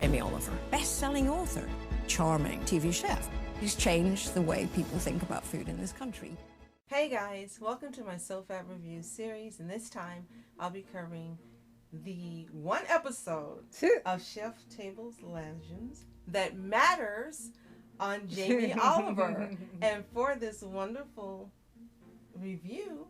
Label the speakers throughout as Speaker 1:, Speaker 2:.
Speaker 1: Jamie Oliver, best-selling author, charming TV chef. He's changed the way people think about food in this country.
Speaker 2: Hey guys, welcome to my SOFHAB review series, and this time I'll be covering the one episode of Chef Table's Legends that matters on Jamie Oliver. And for this wonderful review,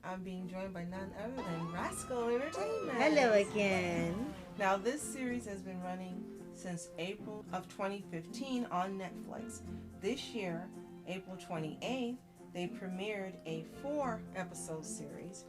Speaker 2: I'm being joined by none other than Rascal Entertainment.
Speaker 3: Hello again.
Speaker 2: Now, this series has been running since April of 2015 on Netflix. This year, April 28th, they premiered a 4-episode series,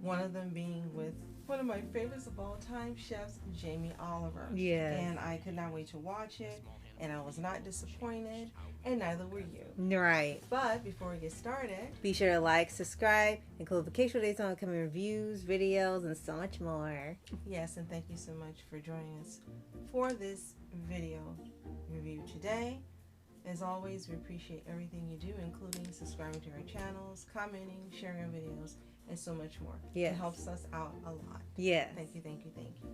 Speaker 2: one of them being with one of my favorites of all time, chefs, Jamie Oliver.
Speaker 3: Yeah.
Speaker 2: And I could not wait to watch it, and I was not disappointed, and neither were you.
Speaker 3: Right.
Speaker 2: But before we get started,
Speaker 3: be sure to like, subscribe, and click notification dates on upcoming reviews, videos, and so much more.
Speaker 2: Yes, and thank you so much for joining us for this video review today. As always, we appreciate everything you do, including subscribing to our channels, commenting, sharing our videos, and so much more.
Speaker 3: Yes.
Speaker 2: It helps us out a lot.
Speaker 3: Yes.
Speaker 2: Thank you, thank you, thank you.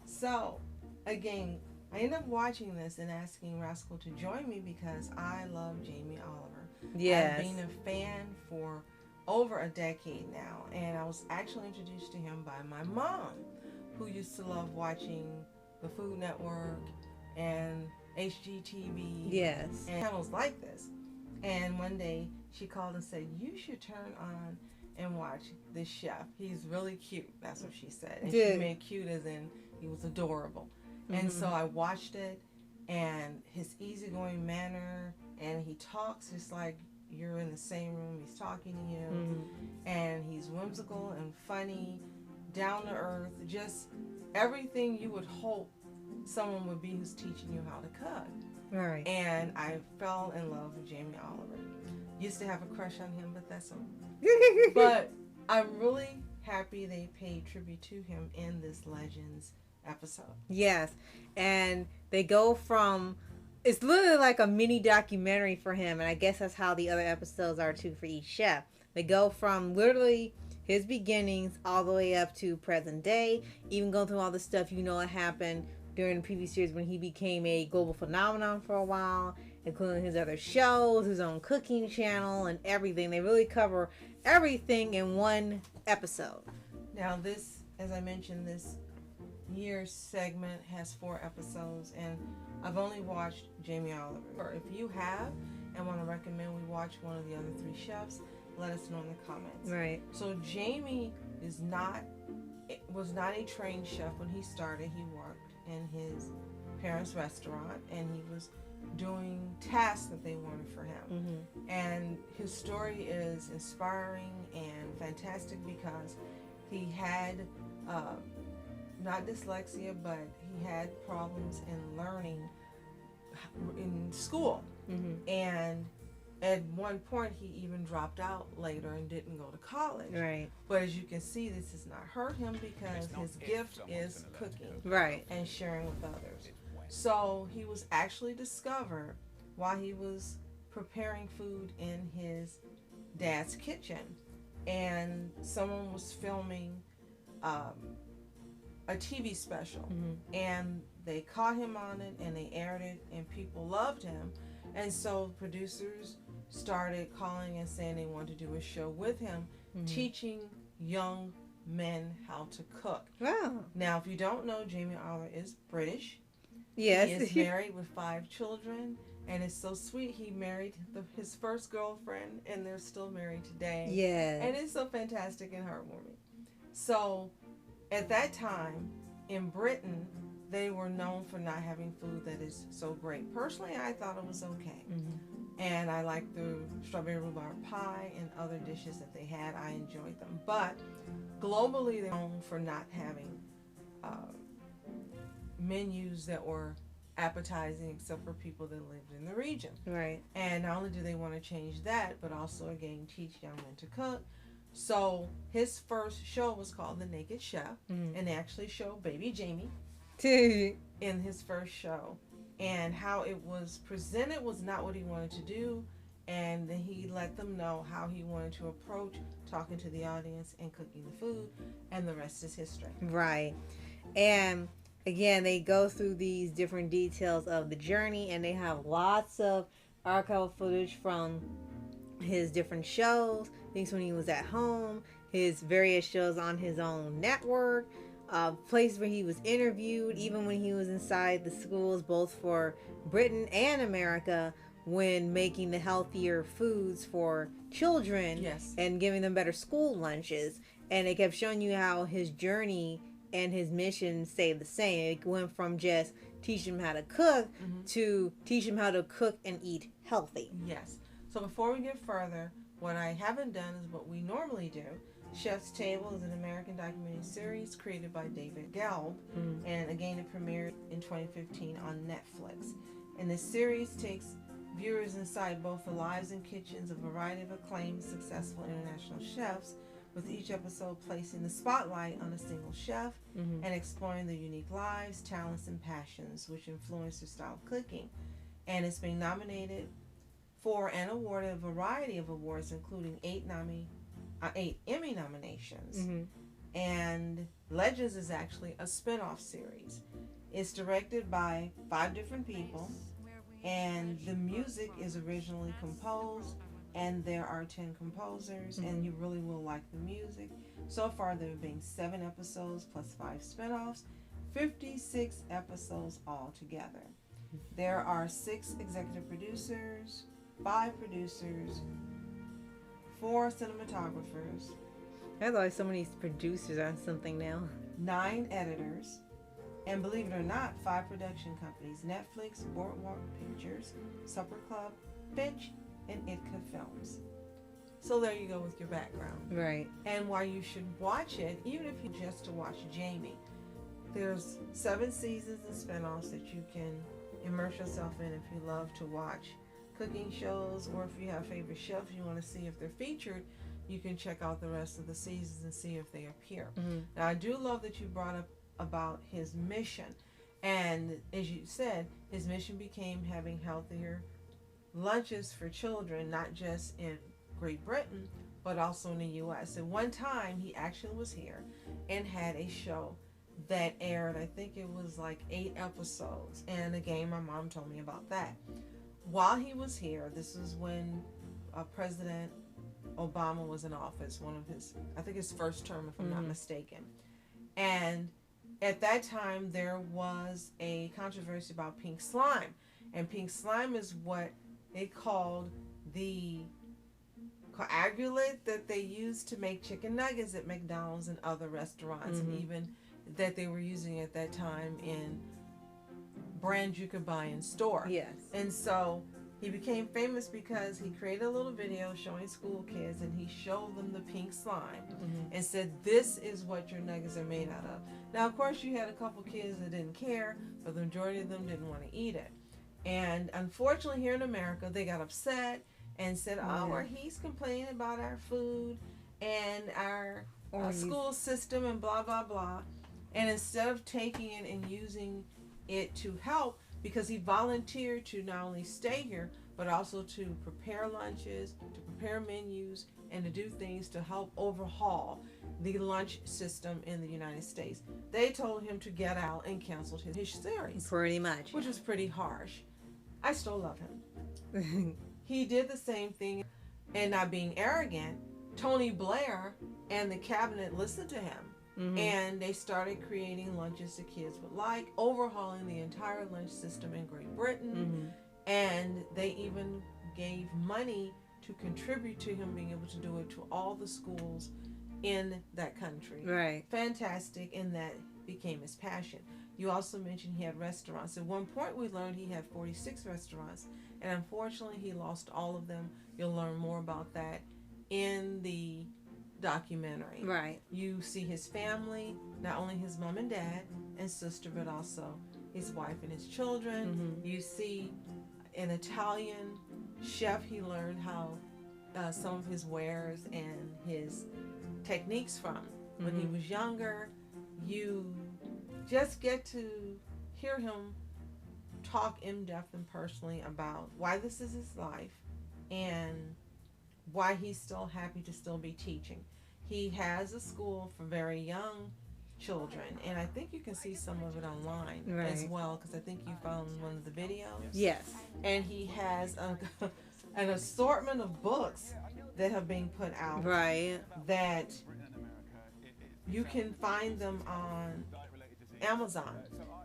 Speaker 2: So, again, I ended up watching this and asking Rascal to join me because I love Jamie Oliver.
Speaker 3: Yes.
Speaker 2: I've been a fan for over a decade now, and I was actually introduced to him by my mom, who used to love watching the Food Network and HGTV,
Speaker 3: yes,
Speaker 2: and channels like this. And one day she called and said, "You should turn on and watch this chef. He's really cute." That's what she said. And she meant cute as in he was adorable. And so I watched it, and his easygoing manner, and he talks just like you're in the same room, he's talking to you, and he's whimsical and funny, down to earth, just everything you would hope someone would be who's teaching you how to cook.
Speaker 3: Right.
Speaker 2: And I fell in love with Jamie Oliver. Used to have a crush on him, but that's over. But I'm really happy they paid tribute to him in this Legends episode.
Speaker 3: Yes. And they go from, it's literally like a mini documentary for him, and I guess that's how the other episodes are too for each chef. They go from literally his beginnings all the way up to present day, even going through all the stuff that happened during the previous years when he became a global phenomenon for a while, including his other shows, his own cooking channel, and everything. They really cover everything in one episode.
Speaker 2: Now this, as I mentioned, this year's segment has 4 episodes, and I've only watched Jamie Oliver. If you have and want to recommend we watch one of the other 3 chefs, let us know in the comments.
Speaker 3: Right.
Speaker 2: So Jamie was not a trained chef when he started. He worked in his parents' restaurant, and he was doing tasks that they wanted for him. And his story is inspiring and fantastic because he had not dyslexia, but he had problems in learning in school. And at one point he even dropped out later and didn't go to college.
Speaker 3: Right.
Speaker 2: But as you can see, this has not hurt him because his gift is cooking.
Speaker 3: Right.
Speaker 2: And sharing with others. So he was actually discovered while he was preparing food in his dad's kitchen. And someone was filming a TV special. And they caught him on it, and they aired it, and people loved him. And so producers started calling and saying they wanted to do a show with him, teaching young men how to cook.
Speaker 3: Wow.
Speaker 2: Now, if you don't know, Jamie Oliver is British.
Speaker 3: Yes.
Speaker 2: He is married with 5 children, and it's so sweet. He married his first girlfriend, and they're still married today.
Speaker 3: Yeah.
Speaker 2: And it's so fantastic and heartwarming. So, at that time, in Britain, they were known for not having food that is so great. Personally, I thought it was okay. And I liked the strawberry rhubarb pie and other dishes that they had. I enjoyed them. But globally, they're known for not having menus that were appetizing except for people that lived in the region.
Speaker 3: Right.
Speaker 2: And not only do they want to change that, but also, again, teach young men to cook. So his first show was called The Naked Chef, and they actually showed baby Jamie in his first show. And how it was presented was not what he wanted to do, and then he let them know how he wanted to approach talking to the audience and cooking the food, and the rest is history.
Speaker 3: Right. And again, they go through these different details of the journey, and they have lots of archival footage from his different shows, things when he was at home, his various shows on his own network, places where he was interviewed, even when he was inside the schools, both for Britain and America, when making the healthier foods for children.
Speaker 2: Yes.
Speaker 3: And giving them better school lunches. And it kept showing you how his journey and his mission stayed the same. It went from just teach him how to cook to teach him how to cook and eat healthy.
Speaker 2: Yes. So before we get further, what I haven't done is what we normally do. Chef's Table is an American documentary series created by David Gelb, and again it premiered in 2015 on Netflix. And this series takes viewers inside both the lives and kitchens of a variety of acclaimed, successful international chefs, with each episode placing the spotlight on a single chef and exploring their unique lives, talents, and passions which influence their style of cooking. And it's been nominated for and awarded a variety of awards, including 8 Emmy nominations. And Legends is actually a spin-off series. It's directed by 5 different people, and the music is originally composed, and there are 10 composers, and you really will like the music. So far there have been 7 episodes plus 5 spin-offs, 56 episodes altogether. There are 6 executive producers, 5 producers, 4 cinematographers.
Speaker 3: There's always so many producers on something now.
Speaker 2: 9 editors, and believe it or not, 5 production companies: Netflix, Boardwalk Pictures, Supper Club, FINCH, and Itaca Films. So there you go with your background.
Speaker 3: Right.
Speaker 2: And why you should watch it, even if you just to watch Jamie. There's 7 seasons and spinoffs that you can immerse yourself in if you love to watch cooking shows, or if you have favorite chefs you want to see if they're featured, you can check out the rest of the seasons and see if they appear. Now, I do love that you brought up about his mission. And as you said, his mission became having healthier lunches for children, not just in Great Britain, but also in the U.S. At one time, he actually was here and had a show that aired, I think it was like 8 episodes. And again, my mom told me about that. While he was here, this is when President Obama was in office, one of his, I think his first term, if I'm not mistaken. And at that time, there was a controversy about pink slime. And pink slime is what they called the coagulate that they used to make chicken nuggets at McDonald's and other restaurants, and even that they were using at that time in brands you could buy in store.
Speaker 3: Yes.
Speaker 2: And so he became famous because he created a little video showing school kids, and he showed them the pink slime and said, this is what your nuggets are made out of. Now, of course, you had a couple kids that didn't care, but the majority of them didn't want to eat it. And unfortunately, here in America, they got upset and said, well, he's complaining about our food and our school system and blah, blah, blah. And instead of taking it and using it to help, because he volunteered to not only stay here, but also to prepare lunches, to prepare menus, and to do things to help overhaul the lunch system in the United States. They told him to get out and canceled his series.
Speaker 3: Pretty much.
Speaker 2: Which was pretty harsh. I still love him. He did the same thing, and not being arrogant, Tony Blair and the cabinet listened to him. And they started creating lunches that kids would like, overhauling the entire lunch system in Great Britain. And they even gave money to contribute to him being able to do it to all the schools in that country.
Speaker 3: Right.
Speaker 2: Fantastic, and that became his passion. You also mentioned he had restaurants. At one point we learned he had 46 restaurants, and unfortunately he lost all of them. You'll learn more about that in the documentary.
Speaker 3: Right.
Speaker 2: You see his family, not only his mom and dad and sister, but also his wife and his children. You see an Italian chef. He learned how some of his wares and his techniques from when he was younger. You just get to hear him talk in depth and personally about why this is his life and why he's still happy to still be teaching. He has a school for very young children. And I think you can see some of it online
Speaker 3: Right.
Speaker 2: as well, because I think you found one of the videos.
Speaker 3: Yes.
Speaker 2: And he has an assortment of books that have been put out.
Speaker 3: Right.
Speaker 2: That you can find them on Amazon,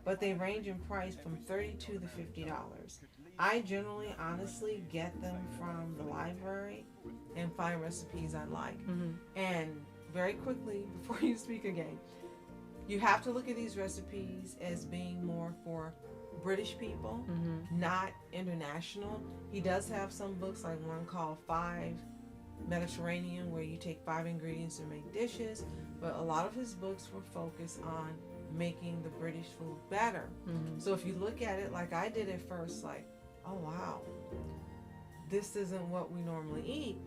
Speaker 2: but they range in price from $32 to $50. I generally, honestly, get them from the library and find recipes I like.
Speaker 3: Mm-hmm.
Speaker 2: And very quickly, before you speak again, you have to look at these recipes as being more for British people, not international. He does have some books, like one called 5 Mediterranean, where you take 5 ingredients and make dishes, but a lot of his books were focused on making the British food better. So if you look at it like I did at first, like, oh wow, this isn't what we normally eat,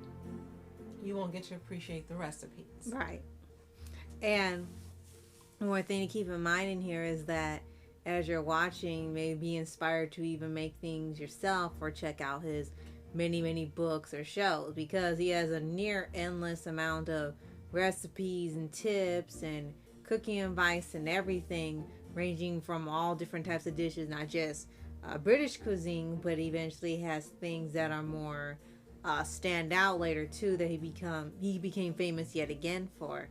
Speaker 2: you won't get to appreciate the recipes.
Speaker 3: Right. And one thing to keep in mind in here is that as you're watching, maybe be inspired to even make things yourself or check out his many books or shows, because he has a near endless amount of recipes and tips and cooking advice and everything, ranging from all different types of dishes, not just British cuisine, but eventually has things that are more stand out later too, that he became famous yet again for.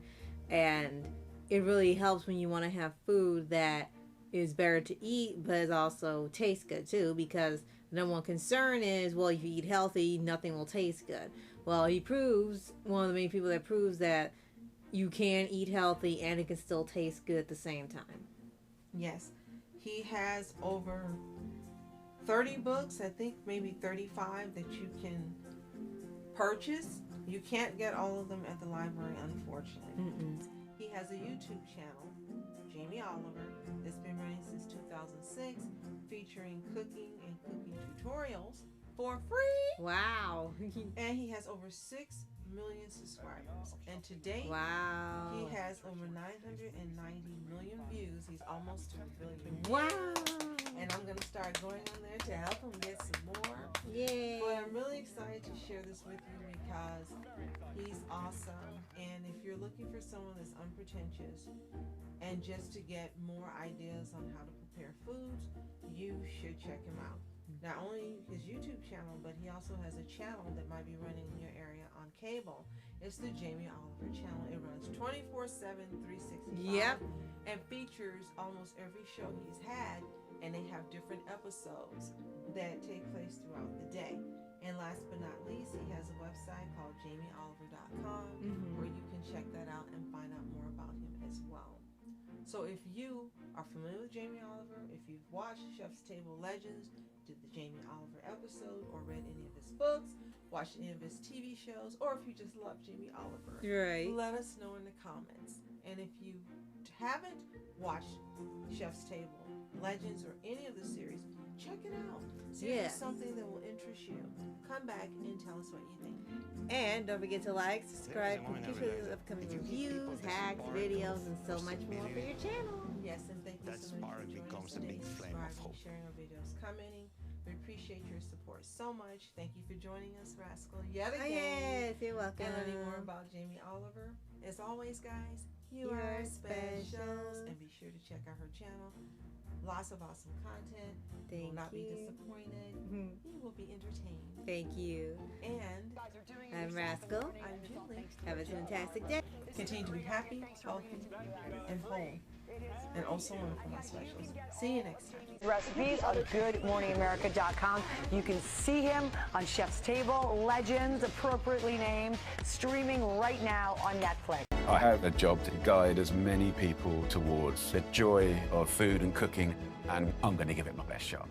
Speaker 3: And it really helps when you want to have food that is better to eat, but it also tastes good too, because the number one concern is, well, if you eat healthy, nothing will taste good. Well, he proves, one of the main people that proves that you can eat healthy and it can still taste good at the same time.
Speaker 2: Yes. He has over 30 books, I think maybe 35, that you can purchase. You can't get all of them at the library, unfortunately. He has a YouTube channel, Jamie Oliver, that's been running since 2006, featuring cooking and cooking tutorials for free.
Speaker 3: Wow.
Speaker 2: And he has over 6 million subscribers. And to date,
Speaker 3: Wow.
Speaker 2: he has over 990 million views. He's almost to 1 billion.
Speaker 3: Wow.
Speaker 2: And I'm going to start going on there to help him get some more.
Speaker 3: Yay.
Speaker 2: But I'm really excited to share this with you because he's awesome. And if you're looking for someone that's unpretentious and just to get more ideas on how to prepare foods, you should check him out. Not only his YouTube channel, but he also has a channel that might be running in your area on cable. It's the Jamie Oliver channel. It runs 24/7, 365.
Speaker 3: Yep.
Speaker 2: And features almost every show he's had, and they have different episodes that take place throughout the day. And last but not least, he has a website called jamieoliver.com where you can check that out and find out more about him as well. So if you are familiar with Jamie Oliver, if you've watched Chef's Table Legends, did the Jamie Oliver episode, or read any of his books, watched any of his TV shows, or if you just love Jamie Oliver,
Speaker 3: Right.
Speaker 2: let us know in the comments. And if you haven't watched Chef's Table Legends or any of the series, check it out. See if it's something that will interest you. Come back and tell us what you think.
Speaker 3: And don't forget to like, subscribe, click for upcoming reviews, hacks, videos, and so much more for your channel.
Speaker 2: Yes, and thank you so much for joining us today, subscribing, sharing our videos, commenting. We appreciate your support so much. Thank you for joining us, Rascal, yet again.
Speaker 3: Yes, you're welcome.
Speaker 2: And learning more about Jamie Oliver. As always, guys, you are special. And be sure to check out her channel. Lots of awesome content. You will not be disappointed. You will be entertained.
Speaker 3: Thank you.
Speaker 2: And
Speaker 3: I'm Rascal.
Speaker 2: I'm Julie.
Speaker 3: Have a fantastic day.
Speaker 2: Continue to be happy, healthy, and whole. And also wonderful my specials. See you next time.
Speaker 4: Recipes on GoodMorningAmerica.com. You can see him on Chef's Table, Legends, appropriately named, streaming right now on Netflix.
Speaker 5: I have a job to guide as many people towards the joy of food and cooking, and I'm going to give it my best shot.